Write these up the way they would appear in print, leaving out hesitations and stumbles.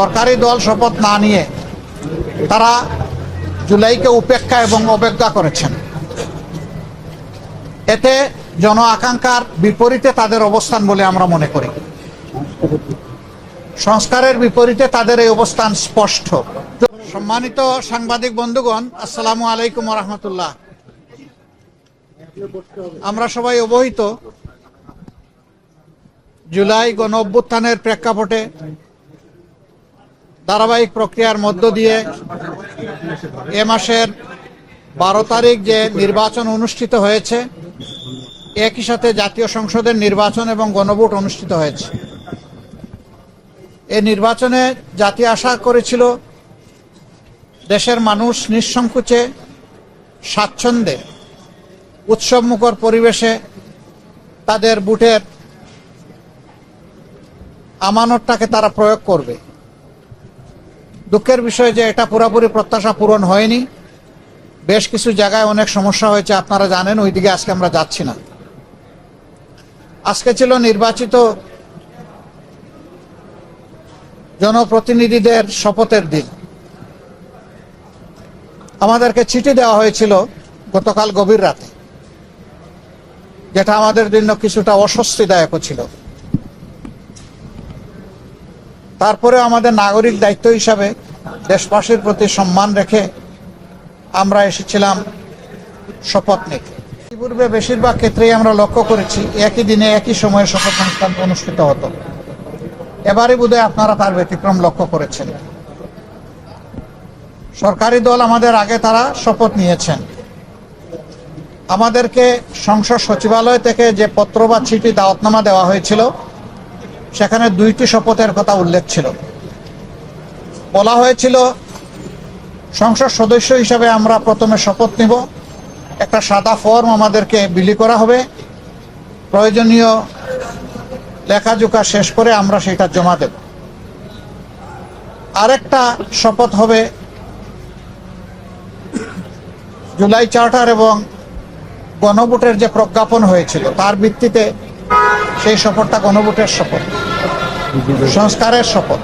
সরকারি দল শপথ না নিয়ে তারা জুলাইকে উপেক্ষা এবং অবজ্ঞা করেছেন। এতে জন আকাঙ্ক্ষার বিপরীতে তাদের অবস্থান বলে আমরা মনে করি। সংস্কারের বিপরীতে তাদের এই অবস্থান স্পষ্ট। সম্মানিত সাংবাদিক বন্ধুগণ, আসসালামু আলাইকুম ওয়া রাহমাতুল্লাহ। আমরা সবাই অবহিত, জুলাই গণ অভ্যুত্থানের প্রেক্ষাপটে ধারাবাহিক প্রক্রিয়ার মধ্য দিয়ে এ মাসের 12 তারিখ যে নির্বাচন অনুষ্ঠিত হয়েছে, একই সাথে জাতীয় সংসদের নির্বাচন এবং গণভোট অনুষ্ঠিত হয়েছে। এই নির্বাচনে জাতি আশা করেছিল দেশের মানুষ নিঃসংকোচে স্বাচ্ছন্দ্যে উৎসবমুখর পরিবেশে তাদের ভোটের আমানতটাকে তারা প্রয়োগ করবে। দুঃখের বিষয় যে এটা পুরোপুরি প্রত্যাশা পূরণ হয়নি। বেশ কিছু জায়গায় অনেক সমস্যা হয়েছে, আপনারা জানেন, ওইদিকে আজকে আমরা যাচ্ছি না। আজকে ছিল নির্বাচিত জনপ্রতিনিধিদের শপথের দিন। আমাদেরকে চিঠি দেওয়া হয়েছিল গতকাল গভীর রাতে, যেটা আমাদের জন্য কিছুটা অস্বস্তিদায়ক ছিল। তারপরে আমাদের নাগরিক দায়িত্ব হিসাবে দেশবাসীর প্রতি সম্মান রেখে আমরা এসেছিলাম শপথ নিতে। পূর্বে বেশিরভাগ ক্ষেত্রেই আমরা লক্ষ্য করেছি একই দিনে একই সময়ে শপথ অনুষ্ঠান অনুষ্ঠিত হতো। এবারে বোধহয় আপনারা তার ব্যতিক্রম লক্ষ্য করেছেন। সরকারি দল আমাদের আগে তারা শপথ নিয়েছেন। আমাদেরকে সংসদ সচিবালয় থেকে যে পত্র বা চিঠি দাওয়াতনামা দেওয়া হয়েছিল, সেখানে 2টি শপথের কথা উল্লেখ ছিল। বলা হয়েছিল সংসদ সদস্য হিসাবে আমরা প্রথমে শপথ নিব, একটা সাদা ফর্ম আমাদেরকে বিলি করা হবে, প্রয়োজনীয় লেখাজোখা শেষ করে আমরা সেটা জমা দেব। আরেকটা শপথ হবে জুলাই চার্টার এবং গণভোটের যে প্রজ্ঞাপন হয়েছিল তার ভিত্তিতে সেই শপথটা গণভোটের শপথ, সংস্কারের শপথ।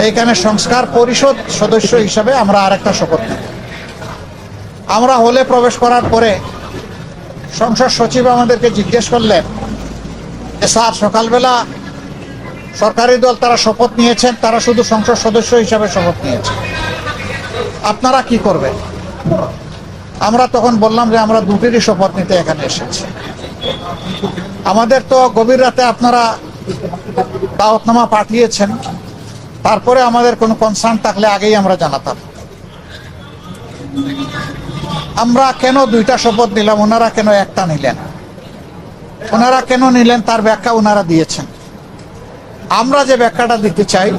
এইখানে সংস্কার পরিষদ সদস্য হিসাবে আমরা আরেকটা শপথ নিই। আমরা হলে প্রবেশ করার পরে সংসদ সচিব আমাদেরকে জিজ্ঞেস করলেন যে স্যার, সকালবেলা সরকারি দল তারা শপথ নিয়েছেন, তারা শুধু সংসদ সদস্য হিসাবে শপথ নিয়েছেন, আপনারা কি করবেন? আমরা তখন বললাম যে আমরা দুটিরই শপথ নিতে এখানে এসেছি। আমাদের তো গভীর রাতে আপনারা দাওয়াতনামা পাঠিয়েছেন, তারপরে আমাদের কোনো কনসার্ন থাকলে আগেই আমরা জানাতাম। আমরা কেন 2টা শপথ নিলাম, ওনারা কেন একটা নিলেন? ওনারা কেন নিলেন তার ব্যাখ্যা ওনারা দিয়েছেন। আমরা যে ব্যাখ্যাটা দিতে চাই,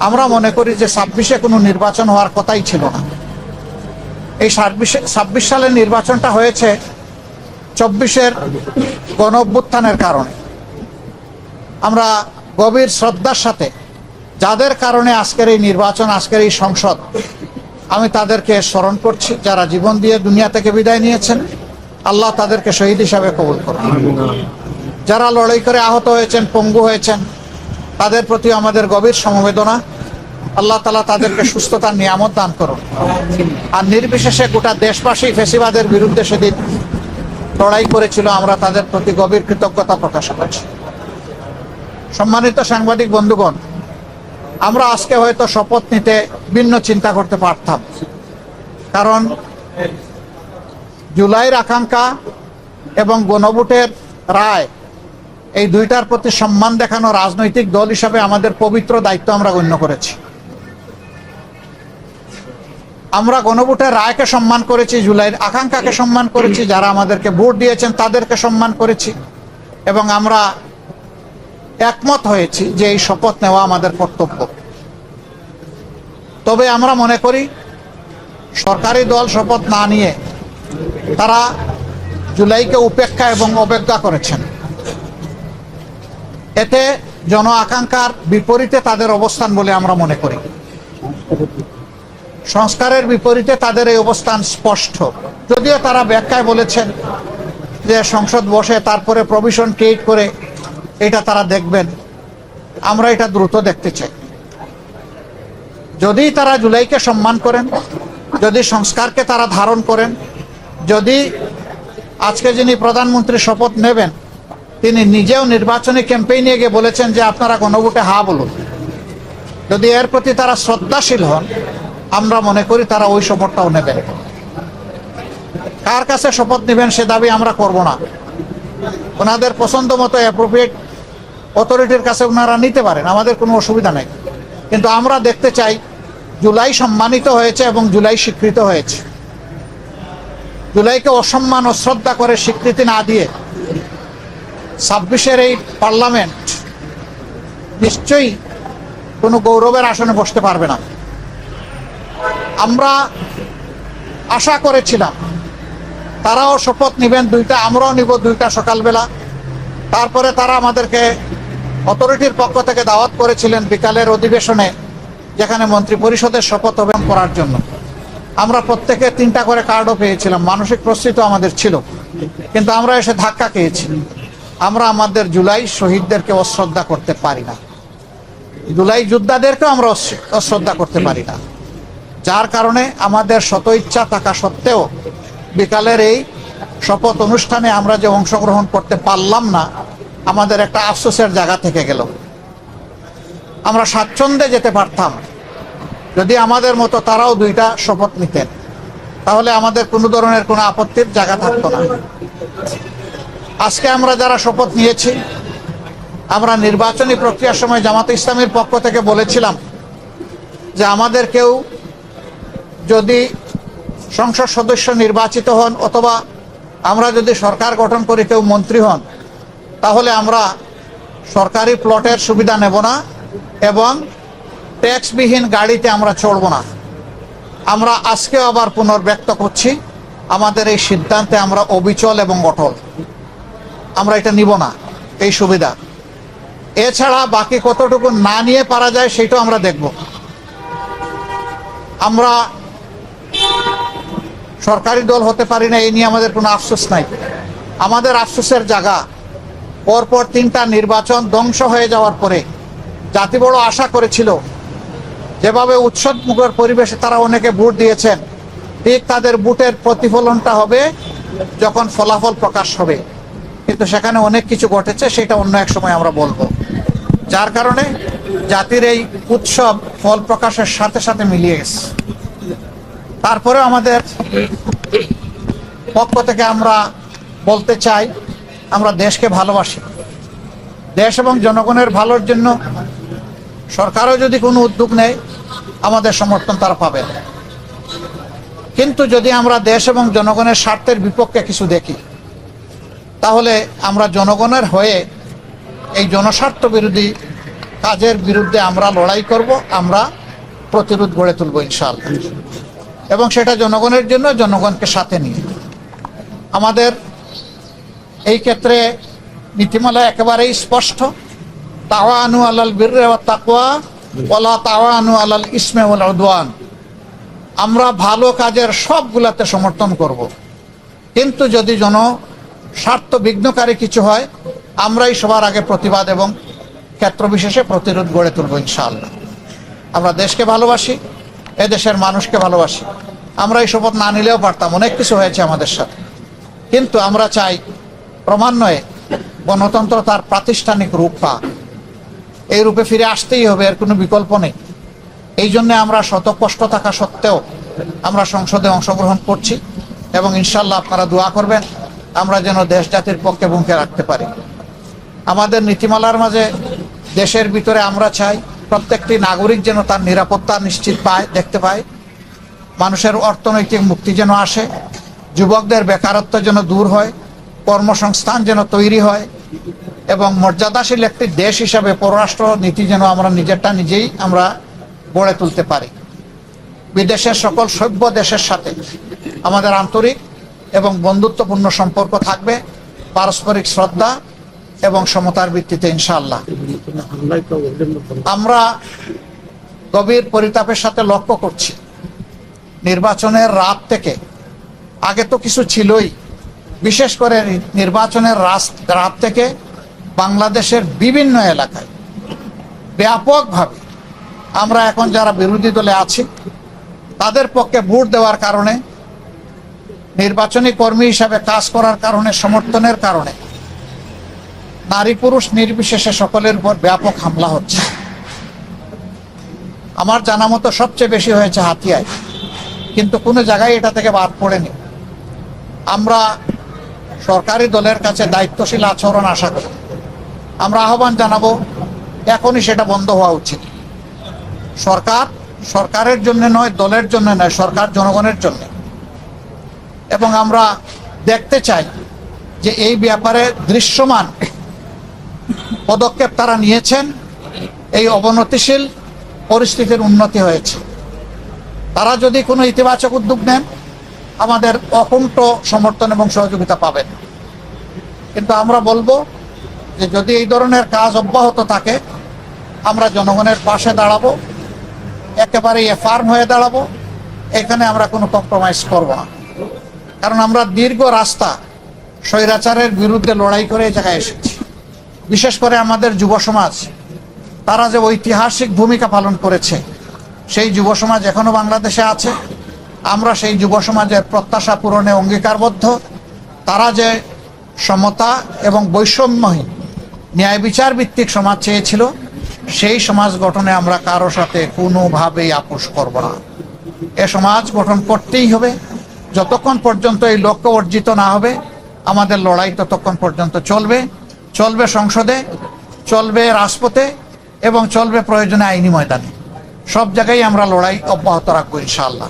আমরা মনে করি যে 26-এ কোনো নির্বাচন হওয়ার কথাই ছিল না। এই 26 সালের নির্বাচনটা হয়েছে 24-এর গণ অভ্যুত্থানের কারণে। আমরা গভীর শ্রদ্ধার সাথে যাদের কারণে আজকের এই নির্বাচন, আজকের এই সংসদ, আমি তাদেরকে স্মরণ করছি, যারা জীবন দিয়ে দুনিয়া থেকে বিদায় নিয়েছেন। আল্লাহ তাদেরকে শহীদ হিসাবে কবুল করুন। যারা লড়াই করে আহত হয়েছেন, পঙ্গু হয়েছেন, তাদের প্রতি আমাদের গভীর সমবেদনা। আল্লাহ তাআলা তাদেরকে সুস্থতার নিয়ামত দান করুন। আর নির্বিশেষে গোটা দেশবাসী ফ্যাসিবাদের বিরুদ্ধে সেদিন লড়াই করেছিল, আমরা তাদের প্রতি গভীর কৃতজ্ঞতা প্রকাশ করছি। সম্মানিত সাংবাদিক বন্ধুগণ, আমরা আজকে হয়তো শপথ নিতে ভিন্ন চিন্তা করতে পারতাম, কারণ জুলাইয়ের আকাঙ্ক্ষা এবং গণভোটের রায়, এই 2টার প্রতি সম্মান দেখানো রাজনৈতিক দল হিসাবে আমাদের পবিত্র দায়িত্ব আমরা গণ্য করেছি। আমরা গণভোটের রায়কে সম্মান করেছি, জুলাইয়ের আকাঙ্ক্ষাকে সম্মান করেছি, যারা আমাদেরকে ভোট দিয়েছেন তাদেরকে সম্মান করেছি, এবং আমরা একমত হয়েছি যে এই শপথ নেওয়া আমাদের কর্তব্য। তবে আমরা মনে করি সরকারি দল শপথ না নিয়ে তারা জুলাইকে উপেক্ষা এবং অবজ্ঞা করেছেন। এতে জন আকাঙ্ক্ষার বিপরীতে তাদের অবস্থান বলে আমরা মনে করি। সংস্কারের বিপরীতে তাদের এই অবস্থান স্পষ্ট। যদিও তারা ব্যাখ্যায় বলেছেন যে সংসদ বসে তারপরে প্রভিশন ক্রিয়েট করে এটা তারা দেখবেন, আমরা এটা দ্রুত দেখতে চাই। যদি তারা জুলাইকে সম্মান করেন, যদি সংস্কারকে তারা ধারণ করেন, যদি আজকে যিনি প্রধানমন্ত্রী শপথ নেবেন তিনি নিজেও নির্বাচনী ক্যাম্পেইনে গিয়ে বলেছেন যে আপনারা গণভোটে হা বলুন, যদি এর প্রতি তারা শ্রদ্ধাশীল হন, আমরা মনে করি তারা ওই শপথটাও নেবেন। কার কাছে শপথ নেবেন সে দাবি আমরা করব না। ওনাদের পছন্দ মতো অ্যাপ্রোপ্রিয়েট অথরিটির কাছে ওনারা নিতে পারেন, আমাদের কোনো অসুবিধা নেই। কিন্তু আমরা দেখতে চাই জুলাই সম্মানিত হয়েছে এবং জুলাই স্বীকৃত হয়েছে। জুলাইকে অসম্মান অশ্রদ্ধা করে স্বীকৃতি না দিয়ে 26-এর এই পার্লামেন্ট নিশ্চয়ই কোনো গৌরবের আসনে বসতে পারবে না। আমরা আশা করেছিলাম তারাও শপথ নেবেন দুইটা, আমরাও নিব দুইটা সকালবেলা। তারপরে তারা আমাদেরকে অথরিটির পক্ষ থেকে দাওয়াত করেছিলেন বিকালের অধিবেশনে, যেখানে মন্ত্রী পরিষদের শপথ অভিযান করার জন্য। আমরা প্রত্যেকে 3টা করে কার্ডও পেয়েছিলাম, মানসিক প্রস্তুতি আমাদের ছিল, কিন্তু আমরা এসে ধাক্কা খেয়েছি। আমরা আমাদের জুলাই শহীদদেরকে অশ্রদ্ধা করতে পারি না, জুলাই যোদ্ধাদেরকেও আমরা অশ্রদ্ধা করতে পারি না। যার কারণে আমাদের শত ইচ্ছা থাকা সত্ত্বেও বিকালের এই শপথ অনুষ্ঠানে আমরা যে অংশগ্রহণ করতে পারলাম না, আমাদের একটা আফসোসের জায়গা থেকে গেল। আমরা স্বাচ্ছন্দ্যে যেতে পারতাম যদি আমাদের মতো তারাও 2টা শপথ নিতেন, তাহলে আমাদের কোনো ধরনের কোনো আপত্তির জায়গা থাকতো না। আজকে আমরা যারা শপথ নিয়েছি, আমরা নির্বাচনী প্রক্রিয়ার সময় জামাতে ইসলামীর পক্ষ থেকে বলেছিলাম যে আমাদের কেউ যদি সংসদ সদস্য নির্বাচিত হন অথবা আমরা যদি সরকার গঠন করি কেউ মন্ত্রী হন, তাহলে আমরা সরকারি প্লটের সুবিধা নেব না এবং ট্যাক্সবিহীন গাড়িতে আমরা চড়ব না। আমরা আজকেও আবার পুনর্ব্যক্ত করছি, আমাদের এই সিদ্ধান্তে আমরা অবিচল এবং অটল। আমরা এটা নিব না এই সুবিধা। এছাড়া বাকি কতটুকু না নিয়ে পারা যায় সেটাও আমরা দেখব। আমরা সরকারি দল হতে পারি না, এই নিয়ে আমাদের কোনো আফসোস নাই। আমাদের আফসোসের জায়গা পরপর 3টা নির্বাচন ধ্বংস হয়ে যাওয়ার পরে জাতি বড় আশা করেছিল, যেভাবে উৎসবমুখর পরিবেশে তারা অনেকে ভোট দিয়েছেন, ঠিক তাদের ভোটের প্রতিফলনটা হবে যখন ফলাফল প্রকাশ হবে। কিন্তু সেখানে অনেক কিছু ঘটেছে, সেটা অন্য এক সময় আমরা বলবো। যার কারণে জাতির এই উৎসব ফল প্রকাশের সাথে সাথে মিলিয়ে গেছে। তারপরে আমাদের পক্ষ থেকে আমরা বলতে চাই, আমরা দেশকে ভালোবাসি। দেশ এবং জনগণের ভালোর জন্য সরকারও যদি কোনো উদ্যোগ নেয়, আমাদের সমর্থন তারা পাবে। কিন্তু যদি আমরা দেশ এবং জনগণের স্বার্থের বিপক্ষে কিছু দেখি, তাহলে আমরা জনগণের হয়ে এই জনস্বার্থ বিরোধী কাজের বিরুদ্ধে আমরা লড়াই করব, আমরা প্রতিরোধ গড়ে তুলব ইনশাআল্লাহ। এবং সেটা জনগণের জন্য, জনগণকে সাথে নিয়ে। আমাদের এই ক্ষেত্রে নীতিমালা একেবারেই স্পষ্ট, তাওয়ানু আলাল বিররি ওয়াত তাকওয়া ওয়ালা তাওয়ানু আলাল ইসমি ওয়াল উদওয়ান। আমরা ভালো কাজের সবগুলাতে সমর্থন করব, কিন্তু যদি স্বার্থ বিঘ্নকারী কিছু হয়, আমরাই সবার আগে প্রতিবাদ এবং ক্ষেত্র বিশেষে প্রতিরোধ গড়ে তুলব ইনশাআল্লাহ। আমরা দেশকে ভালোবাসি, এদেশের মানুষকে ভালোবাসি। আমরা এই শপথ না নিলেও পারতাম, অনেক কিছু হয়েছে আমাদের সাথে, কিন্তু আমরা চাই ক্রমান্বয়ে গণতন্ত্র তার প্রাতিষ্ঠানিক রূপ পাক। এই রূপে ফিরে আসতেই হবে, এর কোনো বিকল্প নেই। এই জন্য আমরা শত কষ্ট থাকা সত্ত্বেও আমরা সংসদে অংশগ্রহণ করছি এবং ইনশাল্লাহ আপনারা দোয়া করবেন আমরা যেন দেশ জাতির পক্ষে ভূমিকা রাখতে পারি। আমাদের নীতিমালার মাঝে দেশের ভিতরে আমরা চাই প্রত্যেকটি নাগরিক যেন তার নিরাপত্তা নিশ্চিত পায়, দেখতে পায়। মানুষের অর্থনৈতিক মুক্তি যেন আসে, যুবকদের বেকারত্ব যেন দূর হয়, কর্মসংস্থান যেন তৈরি হয় এবং মর্যাদাশীল একটি দেশ হিসাবে পররাষ্ট্র নীতি যেন আমরা নিজেরটা নিজেই আমরা গড়ে তুলতে পারি। বিদেশের সকল সভ্য দেশের সাথে আমাদের আন্তরিক এবং বন্ধুত্বপূর্ণ সম্পর্ক থাকবে, পারস্পরিক শ্রদ্ধা এবং সমতার ভিত্তিতে ইনশাআল্লাহ। আমরা গভীর পরিতাপের সাথে লক্ষ্য করছি, নির্বাচনের রাত থেকে, আগে তো কিছু ছিলই, বিশেষ করে নির্বাচনের রাত থেকে বাংলাদেশের বিভিন্ন এলাকায় ব্যাপকভাবে আমরা এখন যারা বিরোধী দলে আছি তাদের পক্ষে ভোট দেওয়ার কারণে, নির্বাচনী কর্মী হিসাবে কাজ করার কারণে, সমর্থনের কারণে নারী পুরুষ নির্বিশেষে সকলের উপর ব্যাপক হামলা হচ্ছে। আমার জানা মতো সবচেয়ে বেশি হয়েছে হাতিয়ায়, কিন্তু কোনো জায়গায় এটা থেকে বাদ পড়েনি। আমরা সরকারি দলের কাছে দায়িত্বশীল আচরণ আশা করি। আমরা আহ্বান জানাবো এখনই সেটা বন্ধ হওয়া উচিত। সরকারের জন্য নয়, দলের জন্য নয়, সরকার জনগণের জন্য। এবং আমরা দেখতে চাই যে এই ব্যাপারে দৃশ্যমান পদক্ষেপ তারা নিয়েছেন, এই অবনতিশীল পরিস্থিতির উন্নতি হয়েছে। তারা যদি কোনো ইতিবাচক উদ্যোগ নেন, আমাদের অকুণ্ঠ সমর্থন এবং সহযোগিতা পাবেন। কিন্তু আমরা বলবো যে যদি এই ধরনের কাজ অব্যাহত থাকে, আমরা জনগণের পাশে দাঁড়াবো, একেবারে ফার্ম হয়ে দাঁড়াবো। এখানে আমরা কোনো কম্প্রোমাইজ করব না, কারণ আমরা দীর্ঘ রাস্তা স্বৈরাচারের বিরুদ্ধে লড়াই করে এই জায়গায় এসেছি। বিশেষ করে আমাদের যুব সমাজ, তারা যে ঐতিহাসিক ভূমিকা পালন করেছে, সেই যুব সমাজ এখনো বাংলাদেশে আছে। আমরা সেই যুব সমাজের প্রত্যাশা পূরণে অঙ্গীকারবদ্ধ। তারা যে সমতা এবং বৈষম্যহীন ন্যায় বিচার ভিত্তিক সমাজ চেয়েছিল, সেই সমাজ গঠনে আমরা কারো সাথে কোনোভাবেই আপোষ করব না। এ সমাজ গঠন করতেই হবে। যতক্ষণ পর্যন্ত এই লক্ষ্য অর্জিত না হবে, আমাদের লড়াই ততক্ষণ পর্যন্ত চলবে। চলবে সংসদে, চলবে রাজপথে, এবং চলবে প্রয়োজনে আইনি ময়দানে। সব জায়গায় আমরা লড়াই অব্যাহত রাখবো ইনশাআল্লাহ।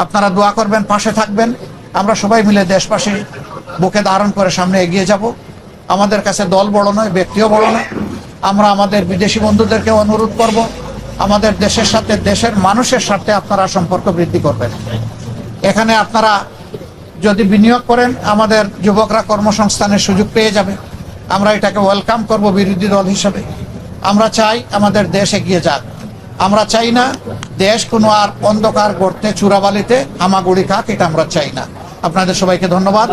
আপনারা দোয়া করবেন, পাশে থাকবেন। আমরা সবাই মিলে দেশবাসীর বুকে ধারণ করে সামনে এগিয়ে যাব। আমাদের কাছে দল বড় নয়, ব্যক্তিও বড় নয়। আমরা আমাদের বিদেশি বন্ধুদেরকে অনুরোধ করব, আমাদের দেশের সাথে, দেশের মানুষের সাথে আপনারা সম্পর্ক বৃদ্ধি করবেন। এখানে আপনারা যদি বিনিয়োগ করেন, আমাদের যুবকরা কর্মসংস্থানের সুযোগ পেয়ে যাবে। আমরা এটাকে ওয়েলকাম করব বিরোধী দল হিসেবে। আমরা চাই আমাদের দেশ এগিয়ে যাক। আমরা চাই না দেশ কোনো আর অন্ধকার গর্তে চূড়াবালিতে হামাগুড়ি খাক, এটা আমরা চাই না। আপনাদের সবাইকে ধন্যবাদ।